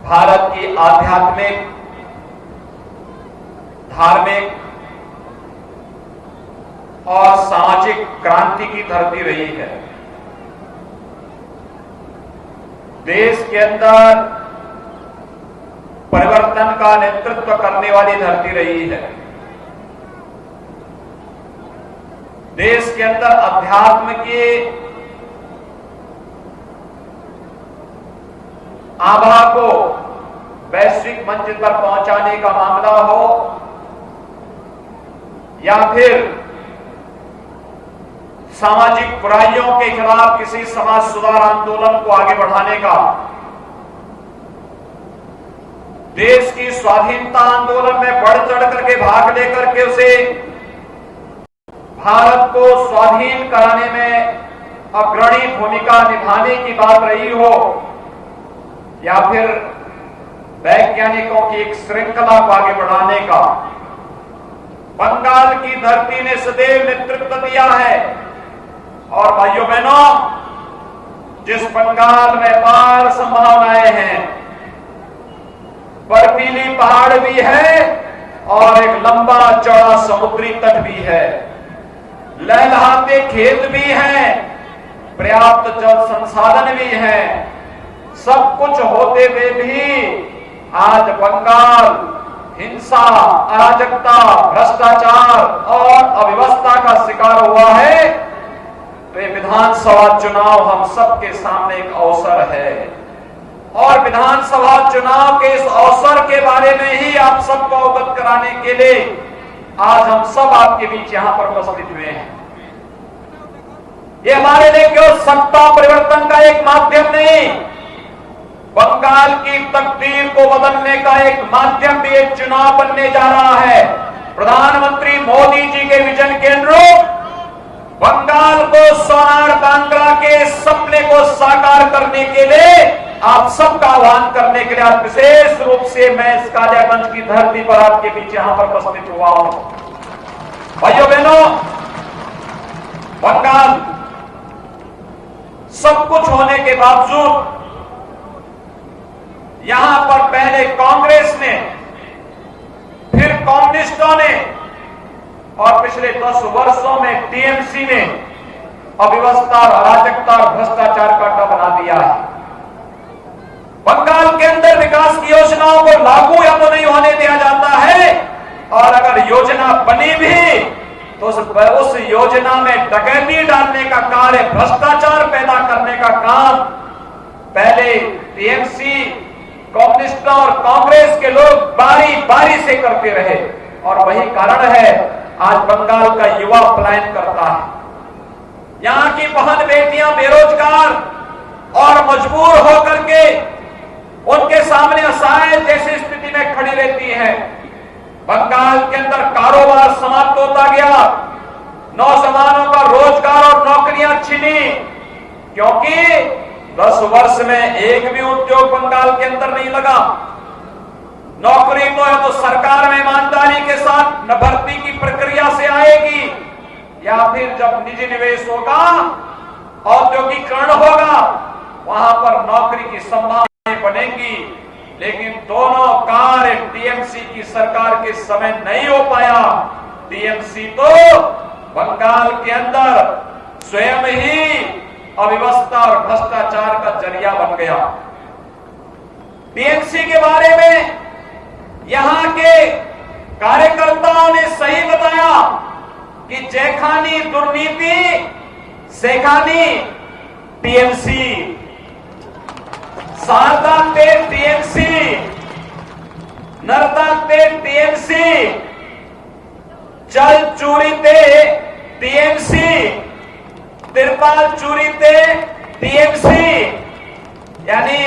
भारत की आध्यात्मिक, धार्मिक और सामाजिक क्रांति की धरती रही है। देश के अंदर परिवर्तन का नेतृत्व करने वाली धरती रही है। देश के अंदर अध्यात्म की आभा को वैश्विक मंच पर पहुंचाने का मामला हो या फिर सामाजिक बुराइयों के खिलाफ किसी समाज सुधार आंदोलन को आगे बढ़ाने का, देश की स्वाधीनता आंदोलन में बढ़ चढ़ करके भाग लेकर के उसे भारत को स्वाधीन कराने में अग्रणी भूमिका निभाने की बात रही हो या फिर वैज्ञानिकों की एक श्रृंखला को आगे बढ़ाने का, बंगाल की धरती ने सदैव नेतृत्व दिया है। और भाइयों बहनों, जिस बंगाल में अपार संभावनाएं हैं, बर्फीली पहाड़ भी है और एक लंबा चौड़ा समुद्री तट भी है, लहलहाते खेत भी हैं, पर्याप्त जल संसाधन भी हैं। सब कुछ होते हुए भी आज बंगाल हिंसा, अराजकता, भ्रष्टाचार और अव्यवस्था का शिकार हुआ है। तो ये विधानसभा चुनाव हम सबके सामने एक अवसर है और विधानसभा चुनाव के इस अवसर के बारे में ही आप सबको अवगत कराने के लिए आज हम सब आपके बीच यहां पर उपस्थित हुए हैं। ये हमारे लिए केवल सत्ता परिवर्तन का एक माध्यम नहीं, बंगाल की तकदीर को बदलने का एक माध्यम भी एक चुनाव बनने जा रहा है। प्रधानमंत्री मोदी जी के विजन के अनुरूप बंगाल को सोनार बांग्ला के सपने को साकार करने के लिए आप सबका आह्वान करने के लिए आज विशेष रूप से मैं इस कालियागंज की धरती पर आपके बीच यहां पर उपस्थित हुआ हूं। भाइयों बहनों, बंगाल सब कुछ होने के बावजूद यहां पर पहले कांग्रेस ने, फिर कम्युनिस्टों ने और पिछले 10 वर्षों में टीएमसी ने अव्यवस्था, अराजकता और भ्रष्टाचार का अड्डा बना दिया है। बंगाल के अंदर विकास की योजनाओं को लागू या तो नहीं होने दिया जाता है और अगर योजना बनी भी तो उस योजना में डकैती डालने का कार्य, भ्रष्टाचार पैदा करने का काम पहले टीएमसी, कम्युनिस्टों और कांग्रेस के लोग बारी बारी से करते रहे और वही कारण है आज बंगाल का युवा पलायन करता है। यहां की बहन बेटियां बेरोजगार और मजबूर होकर के उनके सामने असहाय जैसी स्थिति में खड़ी रहती हैं। बंगाल के अंदर कारोबार समाप्त होता गया, नौजवानों का रोजगार और नौकरियां छिनी, क्योंकि 10 वर्ष में एक भी उद्योग बंगाल के अंदर नहीं लगा। नौकरी तो है तो सरकार में ईमानदारी के साथ न भर्ती की प्रक्रिया से आएगी या फिर जब निजी निवेश होगा, औद्योगिकरण होगा, वहां पर नौकरी की संभावनाएं बनेंगी। लेकिन दोनों कार्य टीएमसी की सरकार के समय नहीं हो पाया। टीएमसी तो बंगाल के अंदर स्वयं ही अव्यवस्था और भ्रष्टाचार का जरिया बन गया। टीएमसी के बारे में यहां के कार्यकर्ताओं ने सही बताया कि जैखानी दुर्नीति, सेखानी टीएमसी, शारदा ते टीएमसी, नरदा ते टीएमसी, चल चूरी ते टीएमसी, तिरपाल चूरी ते टीएमसी। यानी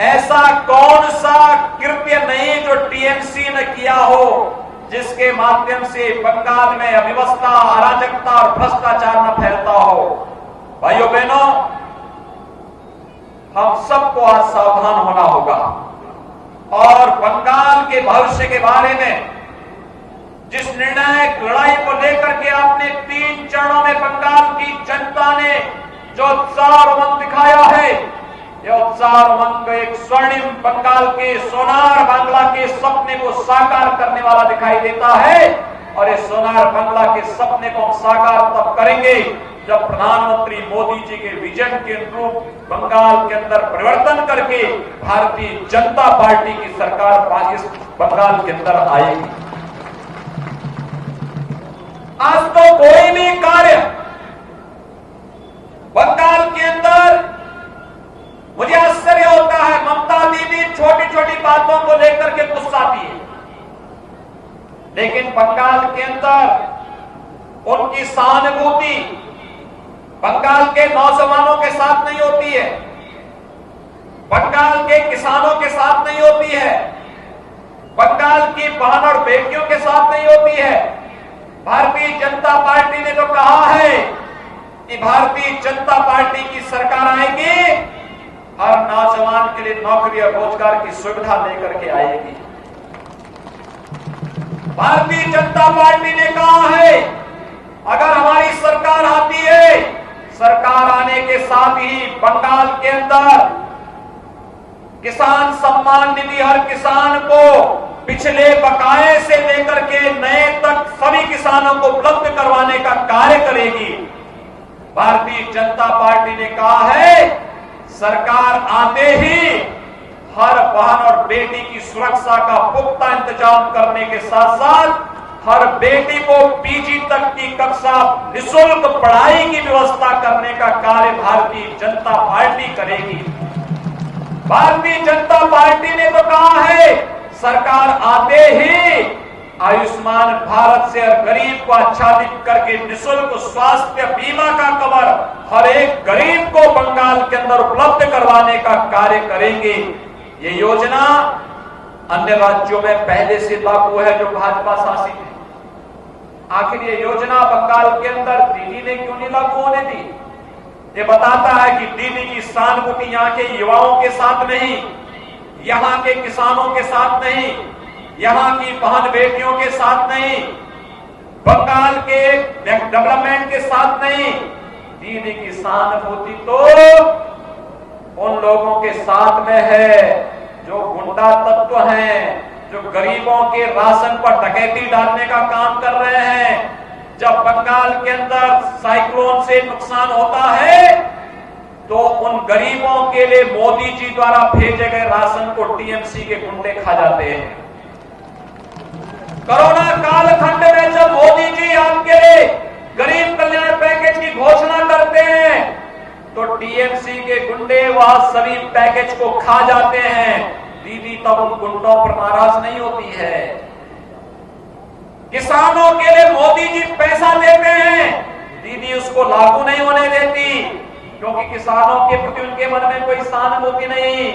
ऐसा कौन सा कृत्य नहीं जो टीएमसी ने किया हो जिसके माध्यम से बंगाल में अव्यवस्था, अराजकता और भ्रष्टाचार न फैलता हो। भाइयों बहनों, हम सबको आज सावधान होना होगा और बंगाल के भविष्य के बारे में जिस निर्णायक लड़ाई को लेकर के आपने 3 चरणों में बंगाल की जनता ने जो उत्साह और उमंग दिखाया है, ये उत्साह और उमंग एक स्वर्णिम बंगाल के सोनार बांग्ला के सपने को साकार करने वाला दिखाई देता है। और इस सोनार बांग्ला के सपने को हम साकार तब करेंगे जब प्रधानमंत्री मोदी जी के विजन के अनुरूप बंगाल के अंदर परिवर्तन करके भारतीय जनता पार्टी की सरकार इस बंगाल के अंदर आएगी। आज तो कोई भी कार्य बंगाल के अंदर, मुझे आश्चर्य होता है, ममता दीदी छोटी छोटी बातों को लेकर के गुस्साती है, लेकिन बंगाल के अंदर उनकी सहानुभूति बंगाल के नौजवानों के साथ नहीं होती है, बंगाल के किसानों के साथ नहीं होती है, बंगाल की बहन और बेटियों के साथ नहीं होती है। भारतीय जनता पार्टी ने तो कहा है कि भारतीय जनता पार्टी की सरकार आएगी, हर नौजवान के लिए नौकरी और रोजगार की सुविधा लेकर के आएगी। भारतीय जनता पार्टी ने कहा है अगर हमारी सरकार आती है, सरकार आने के साथ ही बंगाल के अंदर किसान सम्मान निधि हर किसान को पिछले बकाये से लेकर के नए तक सभी किसानों को उपलब्ध करवाने का कार्य करेगी। भारतीय जनता पार्टी ने कहा है सरकार आते ही हर बहन और बेटी की सुरक्षा का पुख्ता इंतजाम करने के साथ साथ हर बेटी को पीजी तक की कक्षा निःशुल्क पढ़ाई की व्यवस्था करने का कार्य भारतीय जनता पार्टी करेगी। भारतीय जनता पार्टी ने तो कहा है सरकार आते ही आयुष्मान भारत से हर गरीब को आच्छादित करके निःशुल्क स्वास्थ्य बीमा का कवर हर एक गरीब को बंगाल के अंदर उपलब्ध करवाने का कार्य करेंगे। ये योजना अन्य राज्यों में पहले से लागू है जो भाजपा शासित है। आखिर ये योजना बंगाल के अंदर दीदी ने क्यों नहीं लागू होने दी? ये बताता है कि दीदी की सहानुभूति यहाँ के युवाओं के साथ नहीं, यहाँ के किसानों के साथ नहीं, यहाँ की बहन बेटियों के साथ नहीं, बंगाल के डेवलपमेंट के साथ नहीं। दीदी की सहानुभूति तो उन लोगों के साथ में है जो गुंडा तत्व हैं, जो गरीबों के राशन पर डकैती डालने का काम कर रहे हैं। जब बंगाल के अंदर साइक्लोन से नुकसान होता है तो उन गरीबों के लिए मोदी जी द्वारा भेजे गए राशन को टीएमसी के गुंडे खा जाते हैं। कोरोना कालखंड में जब मोदी जी आपके लिए गरीब कल्याण पैकेज की घोषणा करते हैं तो टीएमसी के गुंडे वह सभी पैकेज को खा जाते हैं। दीदी तब उन गुंडों पर नाराज नहीं होती है। किसानों के लिए मोदी जी पैसा देते हैं, दीदी उसको लागू नहीं होने देती क्योंकि किसानों के प्रति उनके मन में कोई सहानुभूति नहीं।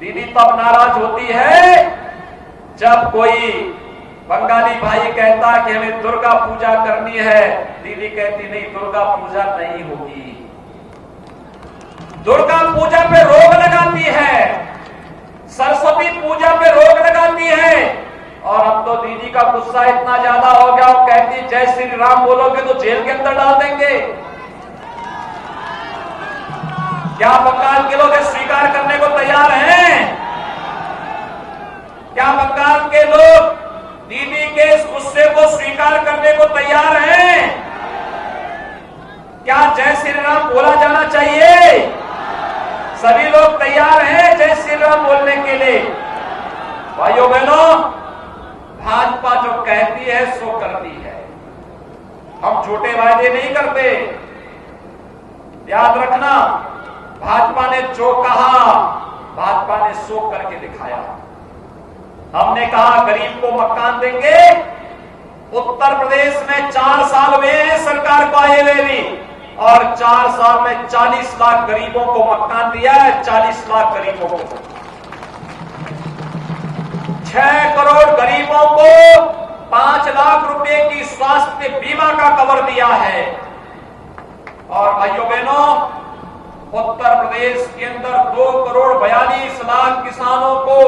दीदी तब नाराज होती है जब कोई बंगाली भाई कहता कि हमें दुर्गा पूजा करनी है, दीदी कहती नहीं दुर्गा पूजा नहीं होगी। दुर्गा पूजा पे रोक लगाती है, सरस्वती पूजा पे रोक लगाती है। और अब तो दीदी का गुस्सा इतना ज्यादा हो गया, वो कहती जय श्री राम बोलोगे तो जेल के अंदर डाल देंगे। क्या बंगाल के लोग स्वीकार करने को तैयार हैं? क्या बंगाल के लोग दीदी के इस गुस्से को स्वीकार करने को तैयार हैं? क्या जय श्री राम बोला जाना चाहिए? सभी लोग तैयार हैं जय श्री राम बोलने के लिए? भाइयों बहनों, भाजपा जो कहती है सो करती है। हम झूठे वायदे नहीं करते। याद रखना, भाजपा ने जो कहा भाजपा ने सो करके दिखाया। हमने कहा गरीब को मकान देंगे। उत्तर प्रदेश में 4 साल में सरकार को आए हुए भी, और 4 साल में 40 लाख गरीबों को मकान दिया है। 40 लाख गरीबों को, 6 करोड़ गरीबों को 5 लाख रुपए की स्वास्थ्य बीमा का कवर दिया है। और भाइयों बहनों, उत्तर प्रदेश के अंदर 2 करोड़ 42 लाख किसानों को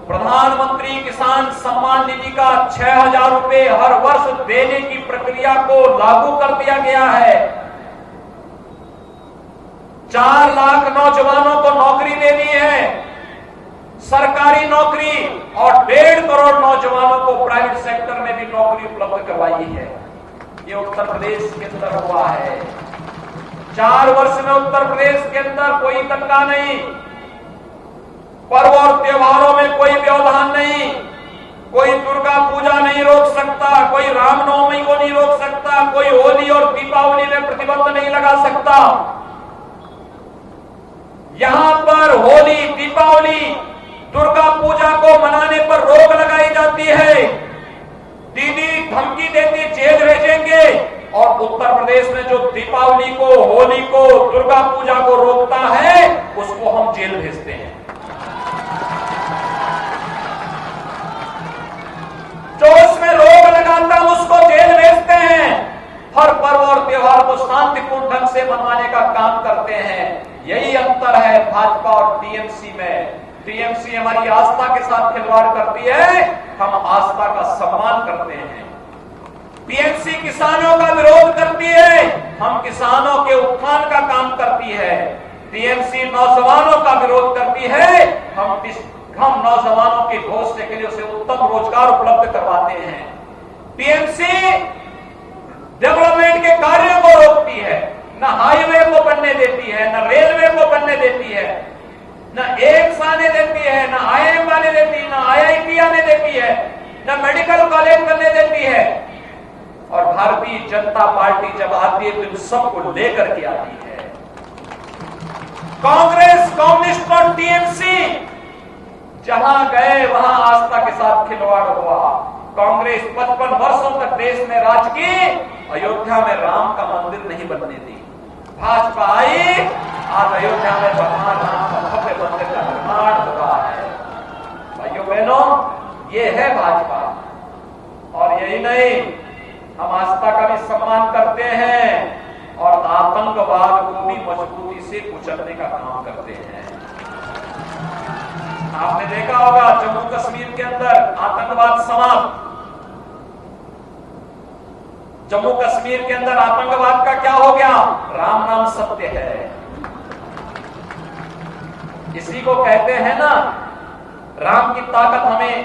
प्रधानमंत्री किसान सम्मान निधि का 6,000 रुपए हर वर्ष देने की प्रक्रिया को लागू कर दिया गया है। 4 लाख नौजवानों को नौकरी देनी है, सरकारी नौकरी, और 1.5 करोड़ नौजवानों को प्राइवेट सेक्टर में भी नौकरी उपलब्ध करवाई है। ये उत्तर प्रदेश के अंदर हुआ है। 4 वर्ष में उत्तर प्रदेश के अंदर कोई दंगा नहीं, पर्व और त्योहारों में कोई व्यवधान नहीं, कोई दुर्गा पूजा नहीं रोक सकता, कोई रामनवमी को नहीं रोक सकता, कोई होली और दीपावली में प्रतिबंध नहीं लगा सकता। यहां पर होली, दीपावली, दुर्गा पूजा को मनाने पर रोक लगाई जाती है। दीदी धमकी देती जेल भेजेंगे, और उत्तर प्रदेश में जो दीपावली को, होली को, दुर्गा पूजा को रोकता है उसको हम जेल भेजते हैं। जो उसमें रोक लगाता है उसको जेल भेजते हैं। हर पर्व और त्योहार को शांतिपूर्ण ढंग से मनवाने का काम करते हैं। यही अंतर है भाजपा और टीएमसी में। टीएमसी हमारी आस्था के साथ खिलवाड़ करती है, हम आस्था का सम्मान करते हैं। टीएमसी किसानों का विरोध करती है, हम किसानों के उत्थान का काम करती है। टीएमसी नौजवानों का विरोध करती है, हम नौजवानों के भविष्य के लिए उसे उत्तम रोजगार उपलब्ध करवाते हैं। टीएमसी डेवलपमेंट के कार्यों को रोकती है, न हाईवे को बनने देती है, न रेलवे को बनने देती है, न एम्स आने देती है, न आईआईएम आने देती है, न आईआईटी आने देती है, न मेडिकल कॉलेज बनने देती है। और भारतीय जनता पार्टी जब आती है तो इन सबको लेकर के आती है। कांग्रेस, कम्युनिस्ट और टीएमसी जहां गए वहां आस्था के साथ खिलवाड़ हुआ। कांग्रेस 55 वर्षों तक देश में राज की, अयोध्या में राम का मंदिर नहीं बनने दी। भाजपा आई, आज अयोध्या में भगवान राम का भव्य मंदिर का निर्माण हो रहा है। भाइयों बहनों, ये है भाजपा। और यही नहीं, हम आस्था का भी सम्मान करते हैं और आतंकवाद को भी मजबूती से कुचलने का काम करते हैं। आपने देखा होगा जम्मू कश्मीर के अंदर आतंकवाद समाप्त। जम्मू कश्मीर के अंदर आतंकवाद का क्या हो गया? राम नाम सत्य है। इसी को कहते हैं ना, राम की ताकत हमें,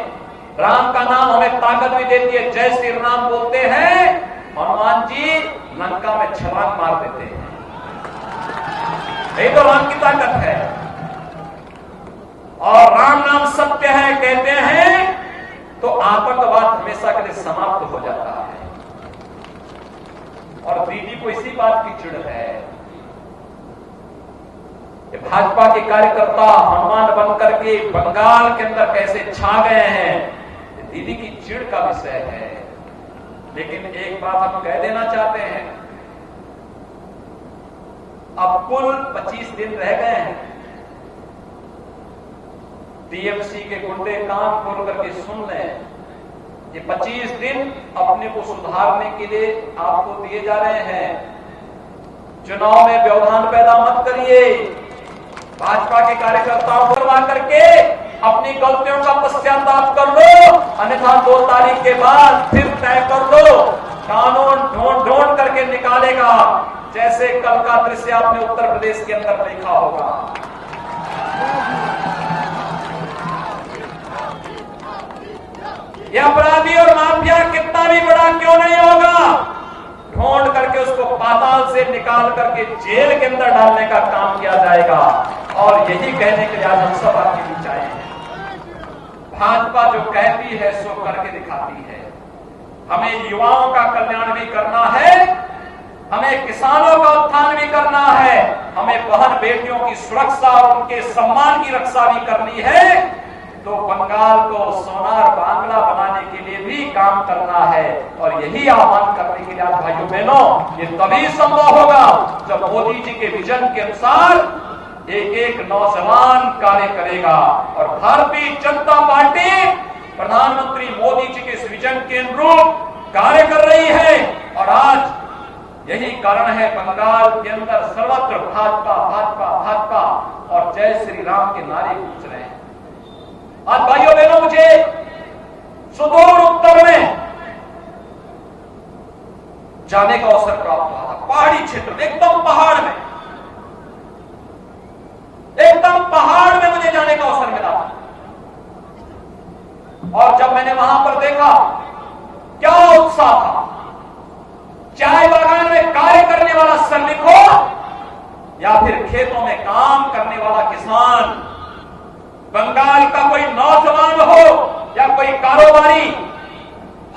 राम का नाम हमें ताकत भी देती है। जय श्री राम बोलते हैं, हनुमान जी लंका में छलांग मार देते हैं। यही तो राम की ताकत है। और राम नाम सत्य है कहते हैं तो आतंकवाद हमेशा के लिए समाप्त हो जाता है। और दीदी को इसी बात की चिढ़ है कि भाजपा के कार्यकर्ता हनुमान बनकर के बंगाल के अंदर कैसे छा गए हैं। दीदी की चिढ़ का विषय है। लेकिन एक बात हम कह देना चाहते हैं, अब कुल 25 दिन रह गए हैं। टीएमसी के गुंडे कान खोल करके सुन लें, ये 25 दिन अपने को सुधारने के लिए आपको दिए जा रहे हैं। चुनाव में व्यवधान पैदा मत करिए। भाजपा के कार्यकर्ताओं को करवा करके अपनी गलतियों का पश्चाताप कर लो, अन्यथा 2 तारीख के बाद फिर तय कर लो। कानून ढूंढ करके निकालेगा, जैसे कल का दृश्य आपने उत्तर प्रदेश के अंदर देखा होगा। यह अपराधी और माफिया कितना भी बड़ा क्यों नहीं होगा, ढूंढ करके उसको पाताल से निकाल करके जेल के अंदर डालने का काम किया जाएगा। और यही कहने के लिए आज हम सब आपके बीच आए हैं। भाजपा जो कहती है सो करके दिखाती है। हमें युवाओं का कल्याण भी करना है, हमें किसानों का उत्थान भी करना है, हमें बहन बेटियों की सुरक्षा और उनके सम्मान की रक्षा भी करनी है। तो बंगाल को सोनार बांग्ला बनाने के लिए भी काम करना है। और यही आह्वान करने के लिए आज भाइयों बहनों, ये तभी संभव होगा जब मोदी जी के विजन के अनुसार एक एक नौजवान कार्य करेगा। और भारतीय जनता पार्टी प्रधानमंत्री मोदी जी के इस विजन के अनुरूप कार्य कर रही है। और आज यही कारण है बंगाल के अंदर सर्वत्र भाजपा भाजपा भाजपा और जय श्री राम के नारे गूंज रहे हैं। आज भाइयों बहनों, मुझे सुदूर उत्तर में जाने का अवसर प्राप्त हुआ था। पहाड़ी क्षेत्र में, एकदम पहाड़ में, और जब मैंने वहां पर देखा क्या उत्साह था, चाय बागान में कार्य करने वाला श्रमिक हो या फिर खेतों में काम करने वाला किसान, बंगाल का कोई नौजवान हो या कोई कारोबारी,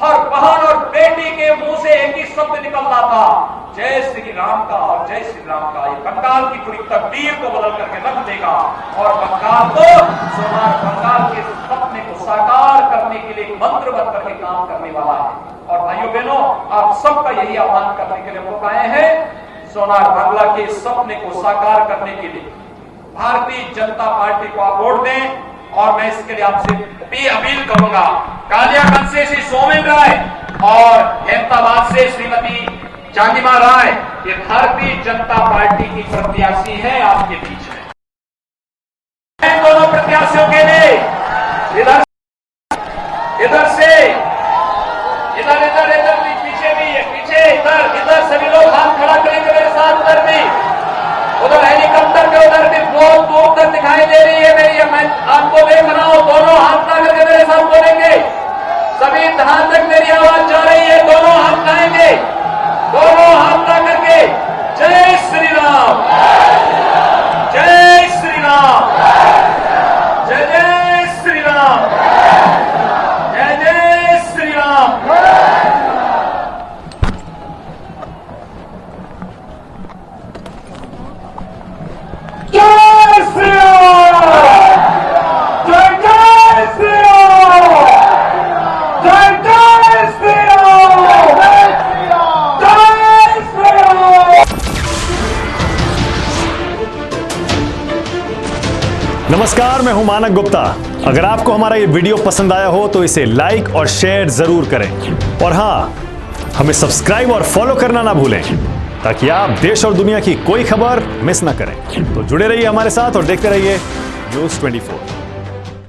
हर बहन और बेटी के मुंह से एक ही शब्द निकल रहा था, जय श्री राम का और जय श्री राम का। ये बंगाल की पूरी तकदीर को बदल करके रख देगा और बंगाल को सोनार बंगाल के सपने को साकार करने के लिए मंत्र बन करके काम करने वाला है। और भाइयों बहनों, आप सबका यही आह्वान करने के लिए हम लोग आए हैं, सोनार बांग्ला के सपने को साकार करने के लिए भारतीय जनता पार्टी को आप वोट दें। और मैं इसके लिए आपसे भी अपील करूंगा, कालियागंज से श्री सोमेन राय और अहमदाबाद से श्रीमती चांदिमा राय, ये भारतीय जनता पार्टी की प्रत्याशी है आपके बीच में। इन दोनों प्रत्याशियों के लिए इधर से इधर इधर इधर भी, पीछे भी है, पीछे इधर इधर सभी लोग हाथ खड़ा करेंगे मेरे साथ। उधर भी, उधर हेलीकॉप्टर के उधर भी बहुत दूर तक दिखाई दे रही है मेरी, मैं आपको देख रहा हूं। दोनों हाथ ला करके मेरे साथ बोलेंगे, सभी जहां तक मेरी आवाज जा रही है दोनों हाथ लाएंगे, दोनों हाथ ला करके जय श्री राम, जय श्री राम, जय जय श्री राम, जय जय श्री राम। जय श्री राम, जय जय श्री राम, जय जय श्री राम, जय श्री राम। नमस्कार, मैं हूं मानक गुप्ता। अगर आपको हमारा ये वीडियो पसंद आया हो तो इसे लाइक और शेयर जरूर करें और हाँ, हमें सब्सक्राइब और फॉलो करना ना भूलें ताकि आप देश और दुनिया की कोई खबर मिस ना करें। तो जुड़े रहिए हमारे साथ और देखते रहिए न्यूज़ 24।